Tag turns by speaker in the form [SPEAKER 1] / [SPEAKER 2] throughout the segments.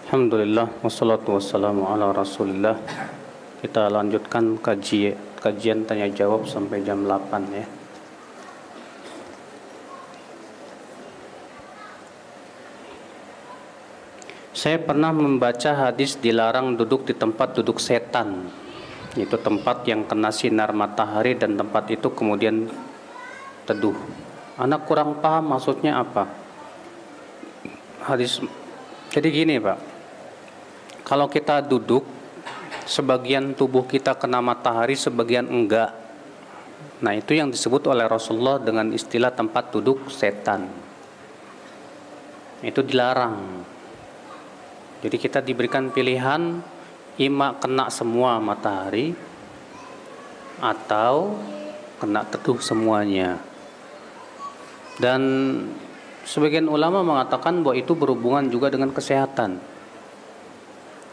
[SPEAKER 1] Alhamdulillah wassalatu wassalamu ala Rasulillah. Kita lanjutkan kajian tanya jawab sampai jam 8 ya. Saya pernah membaca hadis dilarang duduk di tempat duduk setan. Itu tempat yang kena sinar matahari dan tempat itu kemudian teduh. Anak kurang paham maksudnya apa. Hadis jadi gini, Pak. Kalau kita duduk, sebagian tubuh kita kena matahari, sebagian enggak. Nah, itu yang disebut oleh Rasulullah dengan istilah tempat duduk setan. Itu dilarang. Jadi kita diberikan pilihan, ima kena semua matahari atau kena teduh semuanya. Dan sebagian ulama mengatakan bahwa itu berhubungan juga dengan kesehatan.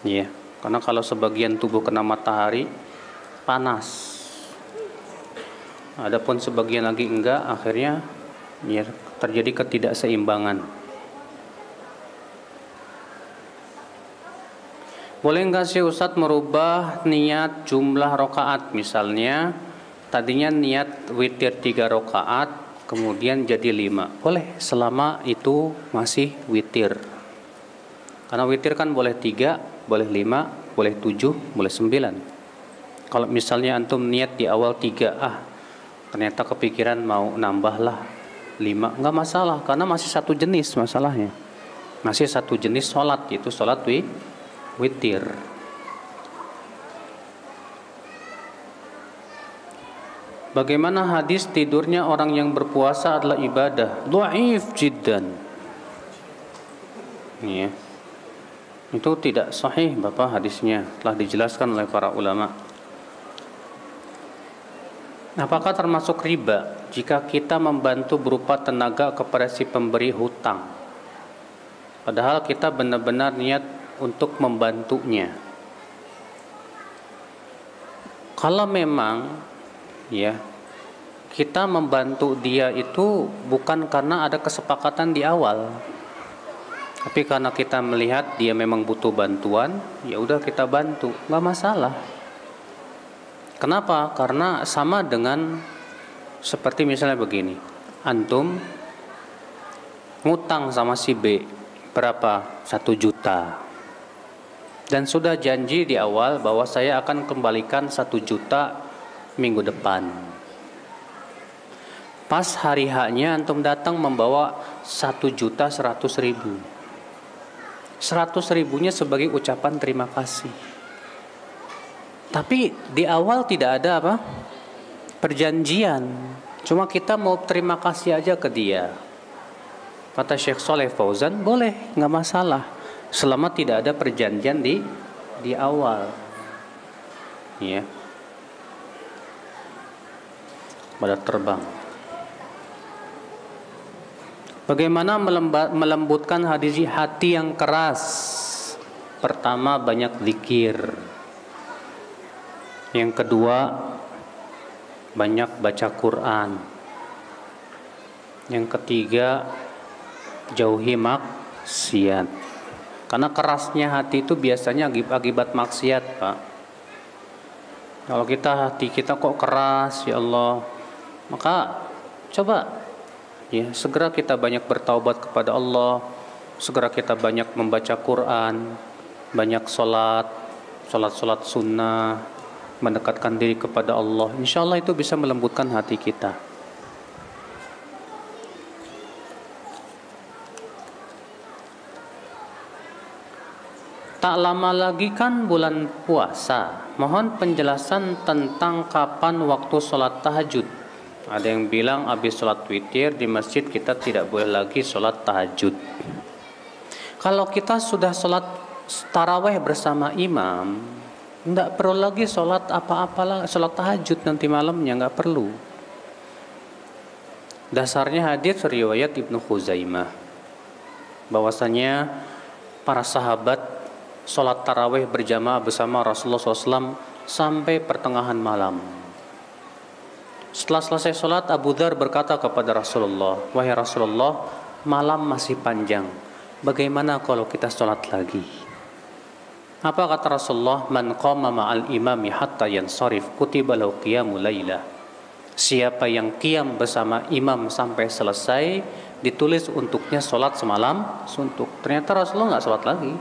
[SPEAKER 1] Ya, karena kalau sebagian tubuh kena matahari panas, adapun sebagian lagi enggak, akhirnya ya, terjadi ketidakseimbangan. Boleh enggak sih Ustadz merubah niat jumlah rokaat? Misalnya tadinya niat witir 3 rokaat, kemudian jadi 5. Boleh selama itu masih witir. Karena witir kan boleh 3, boleh 5, boleh 7, boleh 9. Kalau misalnya antum niat di awal 3, ternyata kepikiran mau nambahlah 5, enggak masalah, karena masih satu jenis masalahnya. Masih satu jenis sholat, yaitu sholat witir. Bagaimana hadis tidurnya orang yang berpuasa adalah ibadah? Dhaif jiddan. Ya. Itu tidak sahih Bapak hadisnya, telah dijelaskan oleh para ulama. Apakah termasuk riba jika kita membantu berupa tenaga kepada si pemberi hutang, padahal kita benar-benar niat untuk membantunya? Kalau memang ya kita membantu dia itu bukan karena ada kesepakatan di awal, tapi karena kita melihat dia memang butuh bantuan, ya udah kita bantu, nggak masalah. Kenapa? Karena sama dengan seperti misalnya begini, antum ngutang sama si B berapa? 1 juta, dan sudah janji di awal bahwa saya akan kembalikan 1 juta minggu depan. Pas hari haknya antum datang membawa 1.100.000. 100.000-nya sebagai ucapan terima kasih. Tapi di awal tidak ada apa? Perjanjian. Cuma kita mau terima kasih aja ke dia. Kata Syekh Shalih Fauzan, boleh, nggak masalah, selama tidak ada perjanjian di awal. Ya. Pada terbang. Bagaimana melembutkan hati yang keras? Pertama, banyak zikir. Yang kedua, banyak baca Quran. Yang ketiga, jauhi maksiat. Karena kerasnya hati itu biasanya akibat maksiat, Pak. Kalau hati kita kok keras, ya Allah, maka coba ya, segera kita banyak bertaubat kepada Allah, segera kita banyak membaca Quran, banyak sholat sunnah, mendekatkan diri kepada Allah. Insya Allah itu bisa melembutkan hati kita. Tak lama lagi kan bulan puasa. Mohon penjelasan tentang kapan waktu sholat tahajud. Ada yang bilang habis sholat witir di masjid kita tidak boleh lagi sholat tahajud. Kalau kita sudah sholat taraweh bersama imam, tidak perlu lagi sholat apa-apa, sholat tahajud nanti malamnya, nggak perlu. Dasarnya hadits riwayat Ibnu Khuzaimah, bahwasanya para sahabat sholat taraweh berjamaah bersama Rasulullah SAW sampai pertengahan malam. Setelah selesai sholat, Abu Dzar berkata kepada Rasulullah, "Wahai Rasulullah, malam masih panjang. Bagaimana kalau kita sholat lagi?" Apa kata Rasulullah? Man qama ma'al imami hatta yansarif kutiba lahu qiyamul lailah. Siapa yang qiyam bersama imam sampai selesai, ditulis untuknya sholat semalam suntuk. Ternyata Rasulullah nggak sholat lagi.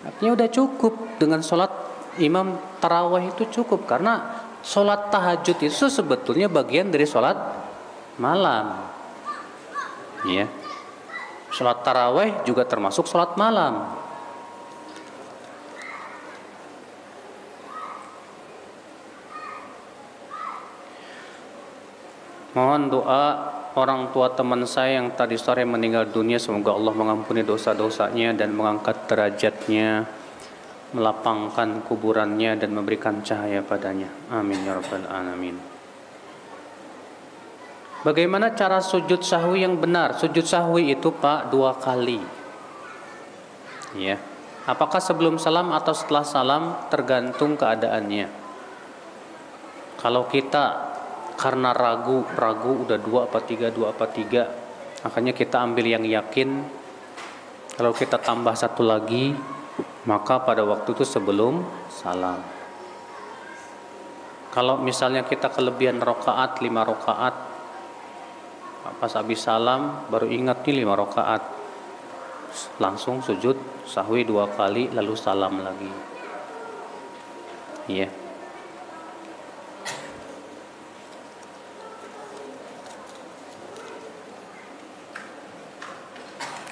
[SPEAKER 1] Artinya udah cukup dengan sholat imam tarawih itu cukup, karena sholat tahajud itu sebetulnya bagian dari sholat malam. Ya, sholat tarawih juga termasuk sholat malam. Mohon doa orang tua teman saya yang tadi sore meninggal dunia, semoga Allah mengampuni dosa-dosanya dan mengangkat derajatnya, melapangkan kuburannya dan memberikan cahaya padanya. Amin ya rabbal alamin. Bagaimana cara sujud sahwi yang benar? Sujud sahwi itu Pak 2 kali. Ya. Apakah sebelum salam atau setelah salam? Tergantung keadaannya. Kalau kita karena ragu udah 2 apa 3, akhirnya kita ambil yang yakin. Kalau kita tambah 1 lagi, maka pada waktu itu sebelum salam. Kalau misalnya kita kelebihan rakaat 5 rakaat, pas habis salam baru ingat nih 5 rakaat, langsung sujud sahwi 2 kali lalu salam lagi. Iya.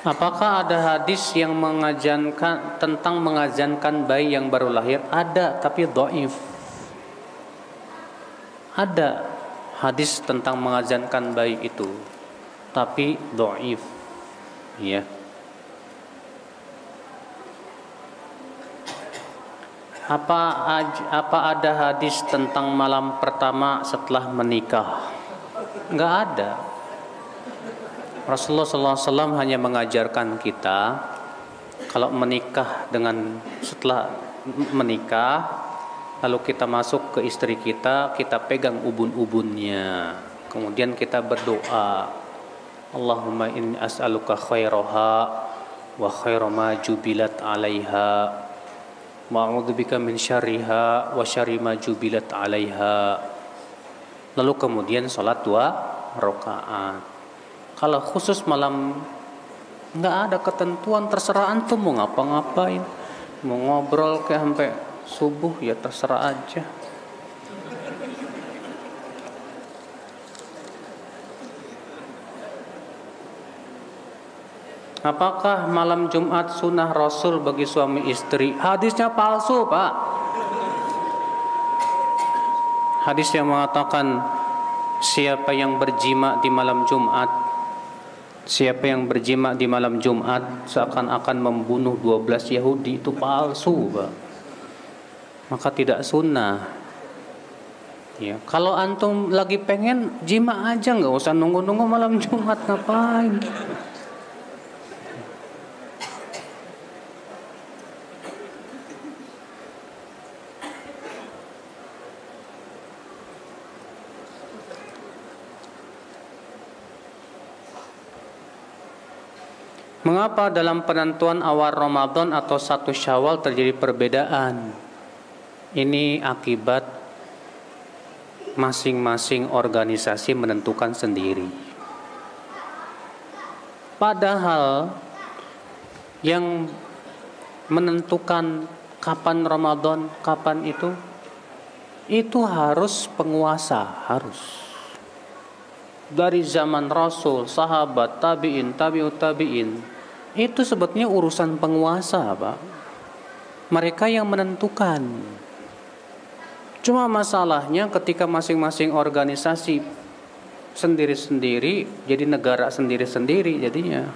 [SPEAKER 1] Apakah ada hadis yang mengajarkan tentang mengazankan bayi yang baru lahir? Ada, tapi dhaif. Ada hadis tentang mengazankan bayi itu, tapi dhaif. Ya. Apa ada hadis tentang malam pertama setelah menikah? Enggak ada. Rasulullah SAW hanya mengajarkan kita kalau menikah setelah menikah, lalu kita masuk ke istri kita, kita pegang ubun-ubunnya, kemudian kita berdoa, Allahumma inni as'aluka khairaha wa khaira ma jubilat alaiha wa a'udzubika min syarriha wa syarri ma jubilat alaiha. Lalu kemudian sholat 2 rakaat. Kalau khusus malam nggak ada ketentuan, terserah antum mau ngapa-ngapain, mau ngobrol kayak sampai subuh ya terserah aja. Apakah malam Jumat sunnah Rasul bagi suami istri? Hadisnya palsu, Pak. Hadis yang mengatakan siapa yang berjima di malam Jumat, siapa yang berjima di malam Jumat seakan-akan membunuh 12 Yahudi, itu palsu, Pak. Maka tidak sunnah. Ya, kalau antum lagi pengen jima aja, nggak usah nunggu-nunggu malam Jumat, ngapain? Mengapa dalam penentuan awal Ramadan atau 1 Syawal terjadi perbedaan? Ini akibat masing-masing organisasi menentukan sendiri. Padahal yang menentukan kapan Ramadan, kapan itu harus penguasa, harus. Dari zaman Rasul, sahabat, tabi'in, tabi'ut tabi'in, itu sebetulnya urusan penguasa, Pak. Mereka yang menentukan. Cuma masalahnya ketika masing-masing organisasi sendiri-sendiri, jadi negara sendiri-sendiri jadinya.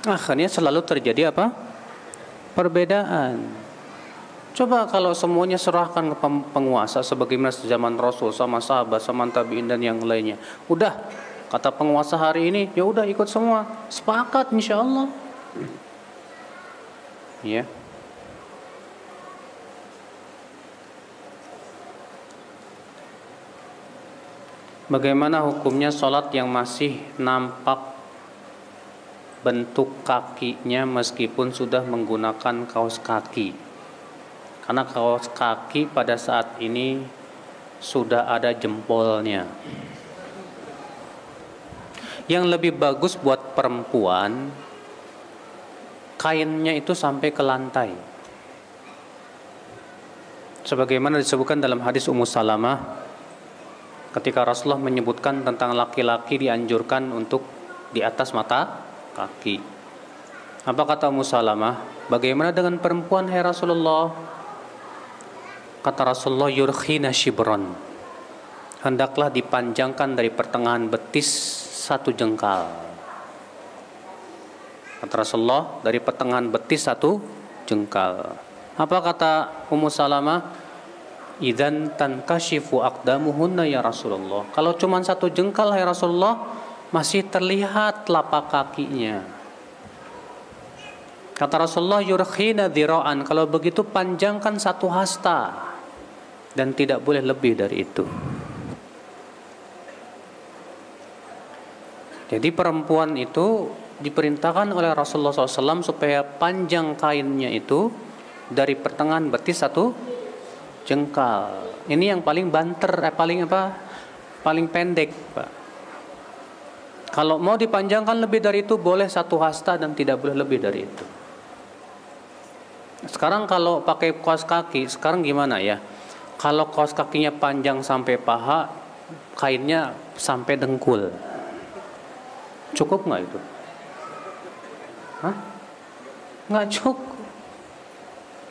[SPEAKER 1] Akhirnya selalu terjadi apa? Perbedaan. Coba kalau semuanya serahkan ke penguasa sebagaimana zaman Rasul sama sahabat, sama tabi'in dan yang lainnya. Udah, kata penguasa hari ini, ya udah ikut semua. Sepakat insyaallah. Ya. Bagaimana hukumnya sholat yang masih nampak bentuk kakinya meskipun sudah menggunakan kaos kaki. Karena kaos kaki pada saat ini sudah ada jempolnya. Yang lebih bagus buat perempuan, kainnya itu sampai ke lantai. Sebagaimana disebutkan dalam hadis Ummu Salamah, ketika Rasulullah menyebutkan tentang laki-laki dianjurkan untuk di atas mata kaki. Apa kata Ummu Salamah? Bagaimana dengan perempuan, hai Rasulullah? Kata Rasulullah, yurkhina shibron, hendaklah dipanjangkan dari pertengahan betis 1 jengkal. Kata Rasulullah, dari pertengahan betis 1 jengkal. Apa kata Ummu Salamah? Idzan tankashifu aqdamuhunna ya Rasulullah. Kalau cuma 1 jengkal, hai Rasulullah, masih terlihat telapak kakinya. Kata Rasulullah, yurkhina dhira'an, kalau begitu panjangkan 1 hasta dan tidak boleh lebih dari itu. Jadi perempuan itu diperintahkan oleh Rasulullah SAW supaya panjang kainnya itu dari pertengahan betis 1 jengkal. Ini yang paling banter, paling pendek, Pak. Kalau mau dipanjangkan lebih dari itu boleh 1 hasta dan tidak boleh lebih dari itu. Sekarang kalau pakai kaos kaki, sekarang gimana ya? Kalau kaos kakinya panjang sampai paha, kainnya sampai dengkul, cukup nggak itu? Hah? Nggak cukup.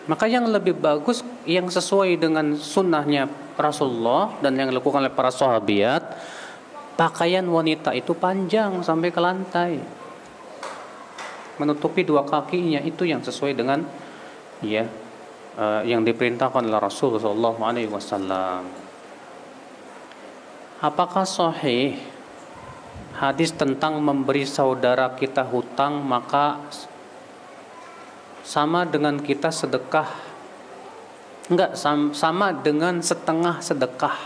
[SPEAKER 1] Maka yang lebih bagus, yang sesuai dengan sunnahnya Rasulullah dan yang dilakukan oleh para sahabat, pakaian wanita itu panjang sampai ke lantai, menutupi 2 kakinya, itu yang sesuai dengan yang diperintahkan oleh Rasulullah SAW. Apakah sahih hadis tentang memberi saudara kita hutang maka sama dengan kita sedekah? Enggak, sama dengan setengah sedekah.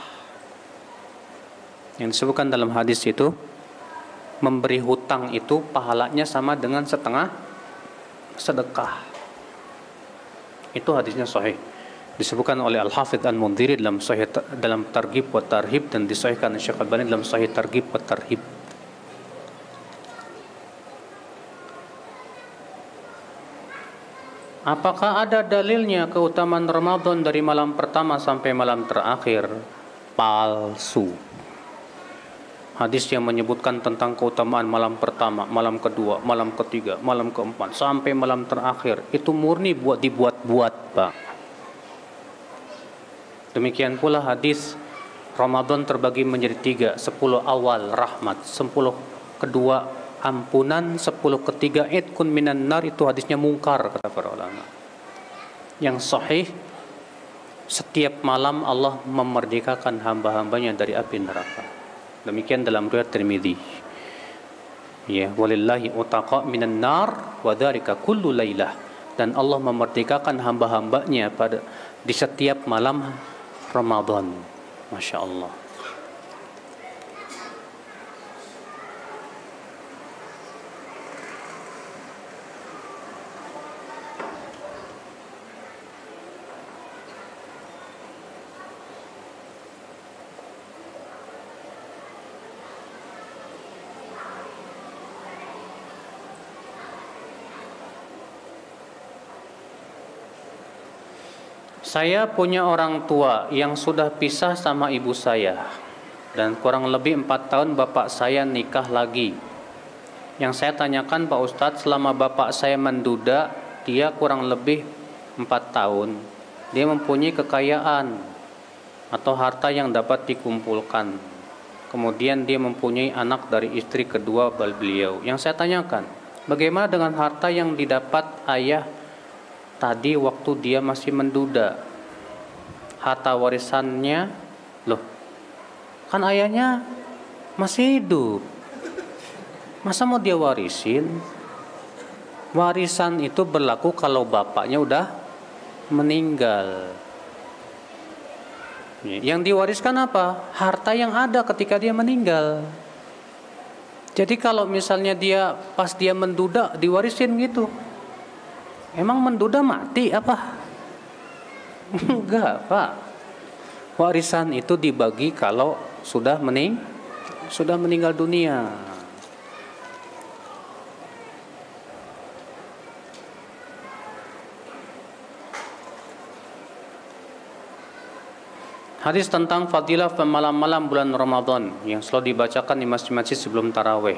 [SPEAKER 1] Yang disebutkan dalam hadis itu, memberi hutang itu pahalanya sama dengan setengah sedekah. Itu hadisnya sahih. Disebutkan oleh Al-Hafidz Al-Mundhiri dalam Targhib wa Tarhib, dan disahihkan Syekh Al-Albani dalam Sahih Targhib wa Tarhib. Apakah ada dalilnya keutamaan Ramadan dari malam pertama sampai malam terakhir? Palsu. Hadis yang menyebutkan tentang keutamaan malam pertama, malam kedua, malam ketiga, malam keempat, sampai malam terakhir, itu murni dibuat-buat, Pak. Demikian pula hadis Ramadan terbagi menjadi 3, 10 awal rahmat, 10 kedua ampunan, 10 ketiga itqun minan nar, itu hadisnya mungkar kata para ulama. Yang sahih, setiap malam Allah memerdekakan hamba-hambanya dari api neraka. Demikian dalam riwayat Tirmidzi. Ya, walillahi utaqa minan nar wa dzalika kullu lailah. Dan Allah memerdekakan hamba-hambanya di setiap malam Ramadan. Masya Allah. Saya punya orang tua yang sudah pisah sama ibu saya, dan kurang lebih 4 tahun bapak saya nikah lagi. Yang saya tanyakan, Pak Ustadz, selama bapak saya menduda, dia kurang lebih 4 tahun, dia mempunyai kekayaan atau harta yang dapat dikumpulkan. Kemudian dia mempunyai anak dari istri kedua beliau. Yang saya tanyakan, bagaimana dengan harta yang didapat ayah tadi waktu dia masih menduda? Harta warisannya, loh, kan ayahnya masih hidup, masa mau dia warisin? Warisan itu berlaku kalau bapaknya udah meninggal. Yang diwariskan apa? Harta yang ada ketika dia meninggal. Jadi kalau misalnya dia pas dia menduda diwarisin gitu, emang menduda mati apa? Enggak, Pak. Warisan itu dibagi kalau sudah meninggal dunia. Hadis tentang fadilah malam-malam bulan Ramadan yang selalu dibacakan di masjid-masjid sebelum tarawih.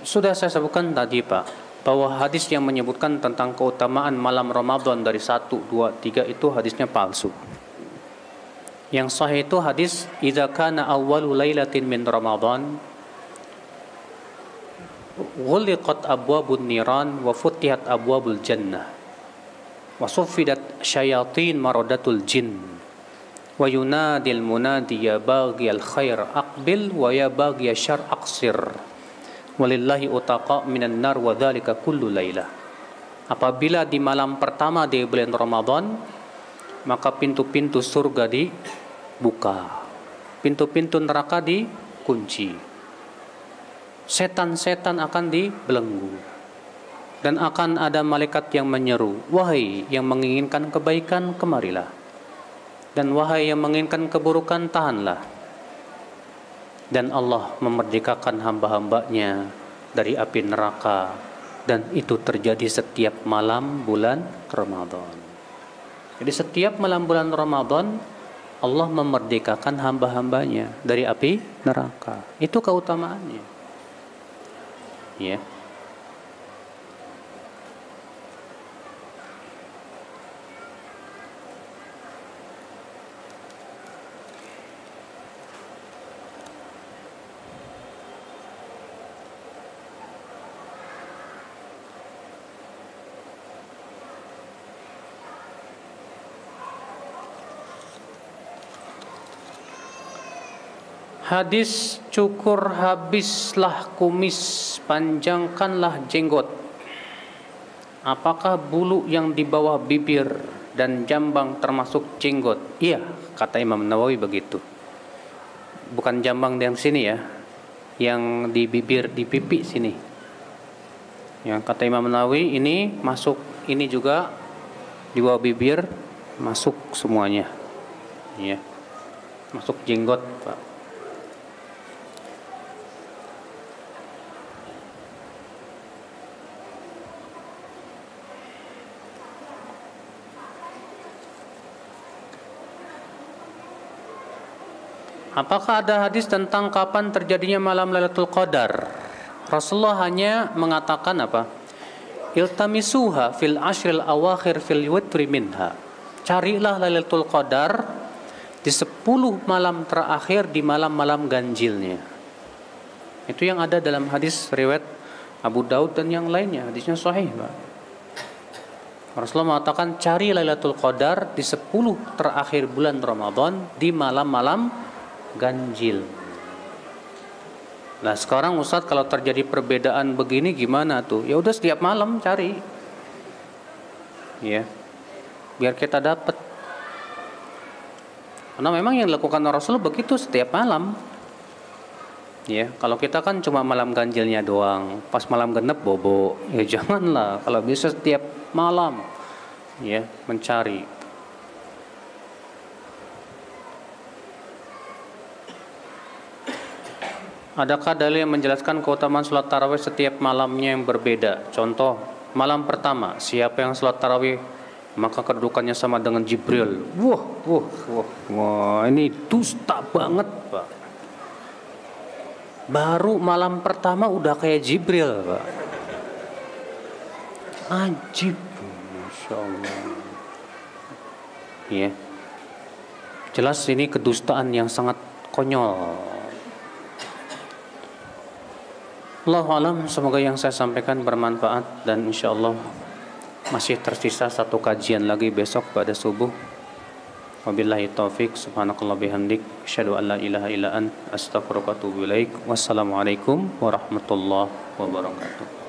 [SPEAKER 1] Sudah saya sebutkan tadi, Pak, bahwa hadis yang menyebutkan tentang keutamaan malam Ramadan dari 1, 2, 3 itu hadisnya palsu. Yang sahih itu hadis idza kana awwalu lailatin min Ramadan ghuliqat abwabun niran wa futihat abwabul jannah wa suffidat syayatin maradatul jin wa yunadil munadi ya baghiyal khair aqbil wa ya baghiyal syarr aqsir walillahi utaqa minan nar wa dzalika kullu lailah. Apabila di malam pertama di bulan Ramadan, maka pintu-pintu surga dibuka, pintu-pintu neraka dikunci, setan-setan akan dibelenggu, dan akan ada malaikat yang menyeru, wahai yang menginginkan kebaikan, kemarilah, dan wahai yang menginginkan keburukan, tahanlah. Dan Allah memerdekakan hamba-hambanya dari api neraka, dan itu terjadi setiap malam bulan Ramadan. Jadi setiap malam bulan Ramadan Allah memerdekakan hamba-hambanya dari api neraka. Itu keutamaannya. Ya. Hadis cukur habislah kumis, panjangkanlah jenggot. Apakah bulu yang di bawah bibir dan jambang termasuk jenggot? Iya, kata Imam Nawawi begitu. Bukan jambang yang sini ya, yang di bibir, di pipi sini. Yang kata Imam Nawawi ini masuk, ini juga di bawah bibir masuk semuanya. Ya, masuk jenggot, Pak. Apakah ada hadis tentang kapan terjadinya malam Lailatul Qadar? Rasulullah hanya mengatakan apa? Iltamisuha fil ashril awakhir fil witri minha. Carilah Lailatul Qadar di 10 malam terakhir di malam-malam ganjilnya. Itu yang ada dalam hadis riwayat Abu Daud dan yang lainnya. Hadisnya sahih, Pak. Rasulullah mengatakan cari Lailatul Qadar di 10 terakhir bulan Ramadan di malam-malam ganjil. Nah sekarang Ustadz kalau terjadi perbedaan begini gimana tuh? Ya udah setiap malam cari, ya, biar kita dapat. Karena memang yang dilakukan Rasul begitu setiap malam. Ya, kalau kita kan cuma malam ganjilnya doang, pas malam genep bobo. Ya janganlah, kalau bisa setiap malam, ya mencari. Adakah dalil yang menjelaskan keutamaan sholat tarawih setiap malamnya yang berbeda? Contoh, malam pertama, siapa yang sholat tarawih maka kedudukannya sama dengan Jibril. Wah, ini dusta banget, Pak. Baru malam pertama udah kayak Jibril, Pak. Ajib, Masya Allah. Ya, jelas ini kedustaan yang sangat konyol. Allahu a'lam, semoga yang saya sampaikan bermanfaat dan insyaallah masih tersisa satu kajian lagi besok pada subuh. Wabillahi taufik, subhanakallah bihamdik, asyhadu an la ilaha illa ant, astaghfiruka wa atubu ilaik. Wassalamualaikum warahmatullahi wabarakatuh.